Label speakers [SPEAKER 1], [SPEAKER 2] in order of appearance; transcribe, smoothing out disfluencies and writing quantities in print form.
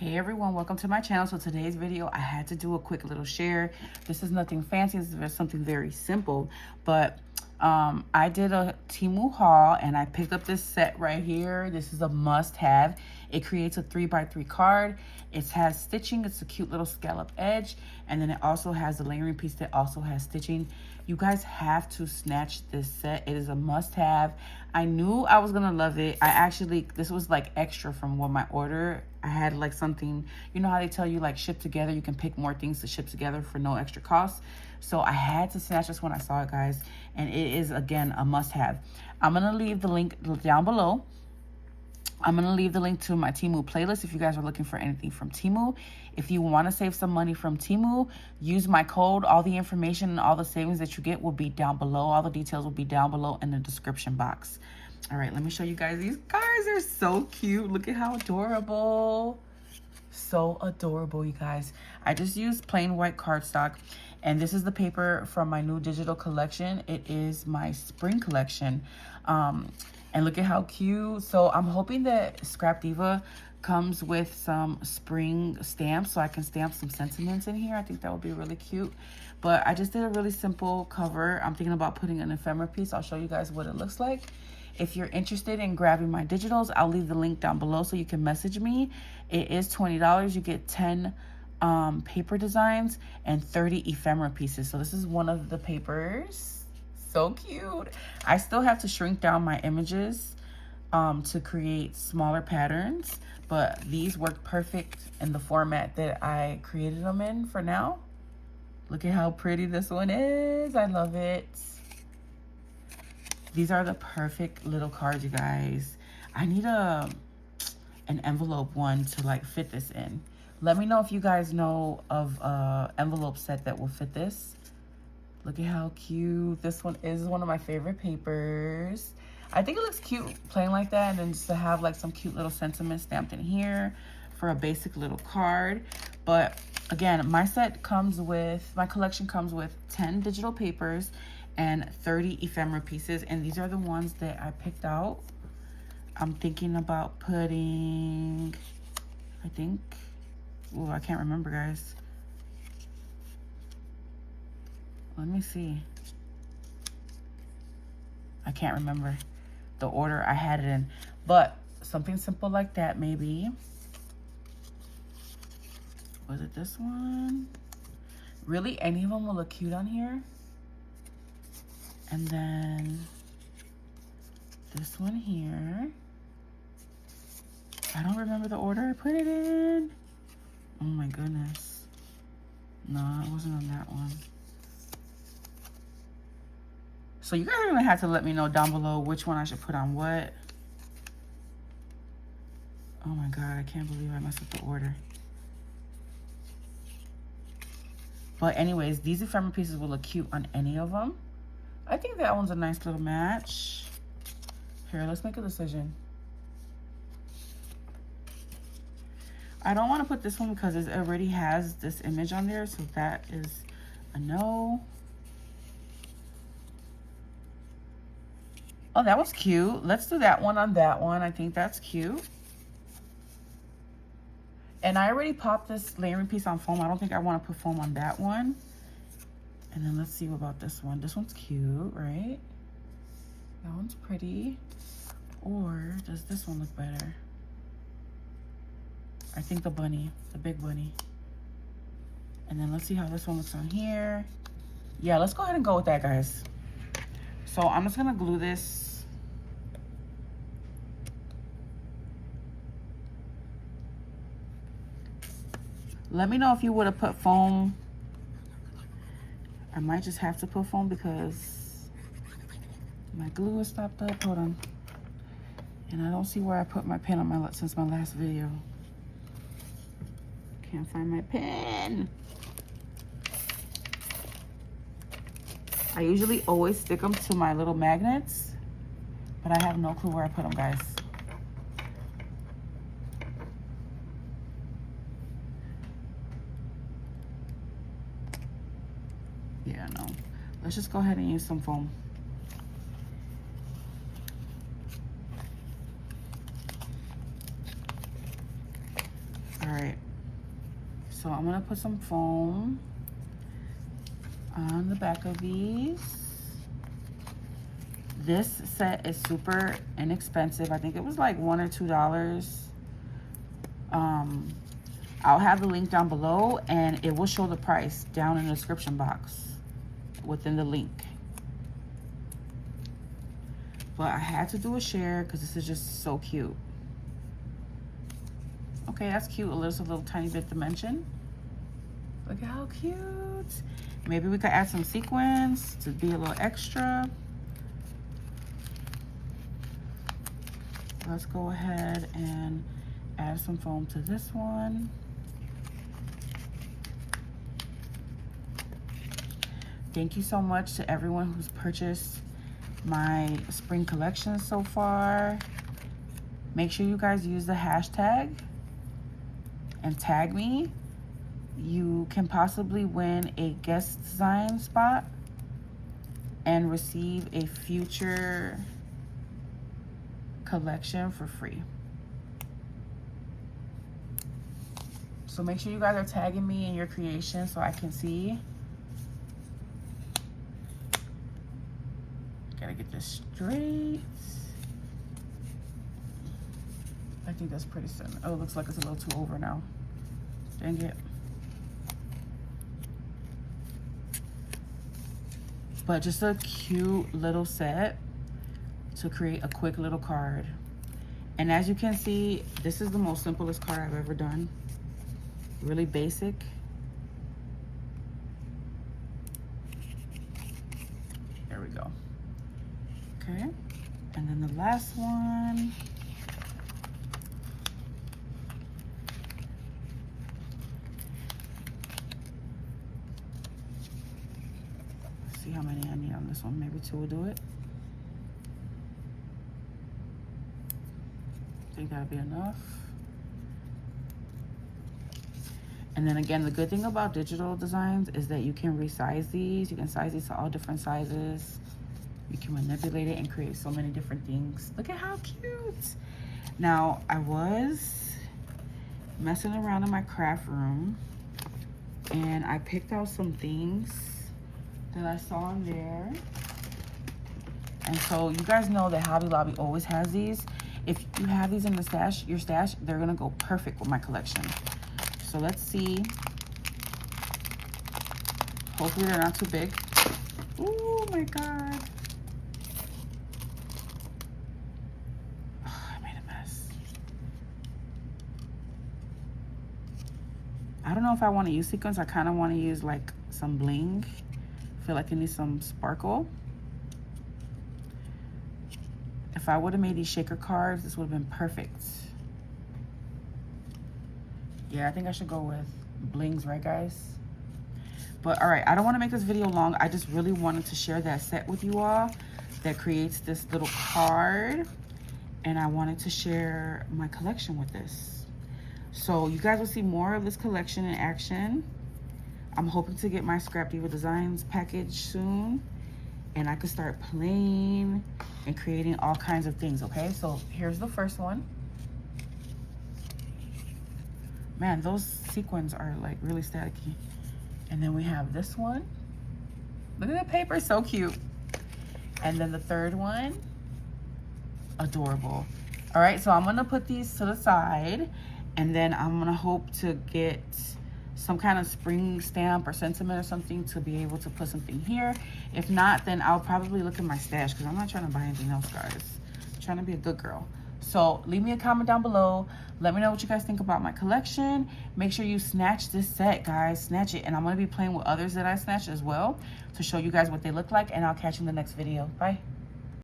[SPEAKER 1] Hey everyone, welcome to my channel. So today's video, I had to do a quick little share. This is nothing fancy, this is something very simple, but I did a Temu haul and I picked up this set right here. This is a must-have. It creates a 3x3 card. It has stitching. It's a cute little scallop edge, and then it also has the layering piece that also has stitching. You guys have to snatch this set. It is a must-have. I knew I was gonna love it. This was like extra from what my order. I had like something, you know how they tell you like ship together, you can pick more things to ship together for no extra cost. So I had to snatch this when I saw it, guys, and it is again a must-have. I'm gonna leave the link down below. I'm going to leave the link to my Temu playlist if you guys are looking for anything from Temu. If you want to save some money from Temu, use my code. All the information and all the savings that you get will be down below. All the details will be down below in the description box. All right, let me show you guys these cards. They're so cute. Look at how adorable. So adorable, you guys. I just used plain white cardstock, and this is the paper from my new digital collection. It is my spring collection. And look at how cute. So I'm hoping that Scrap Diva comes with some spring stamps so I can stamp some sentiments in here. I think that would be really cute. But I just did a really simple cover. I'm thinking about putting an ephemera piece. I'll show you guys what it looks like. If you're interested in grabbing my digitals, I'll leave the link down below so you can message me. It is $20. You get 10 paper designs and 30 ephemera pieces. So this is one of the papers. So cute. I still have to shrink down my images to create smaller patterns, but these work perfect in the format that I created them in for now. Look at how pretty this one is. I love it. These are the perfect little cards, you guys. I need an envelope one to like fit this in. Let me know if you guys know of an envelope set that will fit this. Look at how cute. This one is one of my favorite papers. I think it looks cute plain like that, and then just to have like some cute little sentiments stamped in here for a basic little card. But again, my collection comes with 10 digital papers and 30 ephemera pieces, and these are the ones that I picked out. I'm thinking about putting, I can't remember, guys. Let me see. I can't remember the order I had it in, but something simple like that maybe. Was it this one? Really, any of them will look cute on here. And then this one here. I don't remember the order I put it in. Oh my goodness. No, it wasn't on that one. So you guys are gonna have to let me know down below which one I should put on what. Oh my God, I can't believe I messed up the order. But anyways, these ephemera pieces will look cute on any of them. I think that one's a nice little match. Here, let's make a decision. I don't want to put this one because it already has this image on there, so that is a no. Oh, that was cute. Let's do that one on that one. I think that's cute. And I already popped this layering piece on foam. I don't think I want to put foam on that one. And then let's see about this one. This one's cute, right? That one's pretty. Or does this one look better? I think the bunny, the big bunny. And then let's see how this one looks on here. Yeah, let's go ahead and go with that, guys. So I'm just gonna glue this. Let me know if you would have put foam. I might just have to put foam because my glue is stopped up. Hold on. And I don't see where I put my pen on since my last video. Can't find my pen. I usually always stick them to my little magnets, but I have no clue where I put them, guys. Yeah, no. Let's just go ahead and use some foam. All right, so I'm gonna put some foam on the back of these. This set is super inexpensive. I think it was like $1 or $2. I'll have the link down below, and it will show the price down in the description box within the link. But I had to do a share because this is just so cute. Okay, that's cute. A little tiny bit dimension. Look at how cute. Maybe we could add some sequins to be a little extra. Let's go ahead and add some foam to this one. Thank you so much to everyone who's purchased my spring collection so far. Make sure you guys use the hashtag and tag me. You can possibly win a guest design spot and receive a future collection for free. So make sure you guys are tagging me in your creation so I can see. Gotta get this straight. I think that's pretty thin. Oh, it looks like it's a little too over now. Dang it. But just a cute little set to create a quick little card. And as you can see, this is the most simplest card I've ever done. Really basic. There we go. Okay, and then the last one. Let's see how many I need on this one. Maybe 2 will do it. I think that'll be enough. And then again, the good thing about digital designs is that you can resize these. You can size these to all different sizes. You can manipulate it and create so many different things. Look at how cute. Now, I was messing around in my craft room and I picked out some things that I saw in there. And so you guys know that Hobby Lobby always has these. If you have these in the stash, your stash, they're gonna go perfect with my collection. So let's see. Hopefully they're not too big. Oh my God. Oh, I made a mess. I don't know if I want to use sequins. I kind of want to use like some bling. I feel like it needs some sparkle. If I would have made these shaker cards, this would have been perfect. Yeah, I think I should go with blings, right guys? But all right, I don't want to make this video long. I just really wanted to share that set with you all that creates this little card. And I wanted to share my collection with this. So you guys will see more of this collection in action. I'm hoping to get my Scrap Diva Designs package soon. And I could start playing and creating all kinds of things, okay? So here's the first one. Man, those sequins are like really staticky. And then we have this one. Look at that paper, so cute. And then the third one, adorable. All right, so I'm gonna put these to the side and then I'm gonna hope to get some kind of spring stamp or sentiment or something to be able to put something here. If not, then I'll probably look at my stash because I'm not trying to buy anything else, guys. I'm trying to be a good girl. So leave me a comment down below. Let me know what you guys think about my collection. Make sure you snatch this set, guys. Snatch it. And I'm going to be playing with others that I snatched as well to show you guys what they look like. And I'll catch you in the next video. Bye.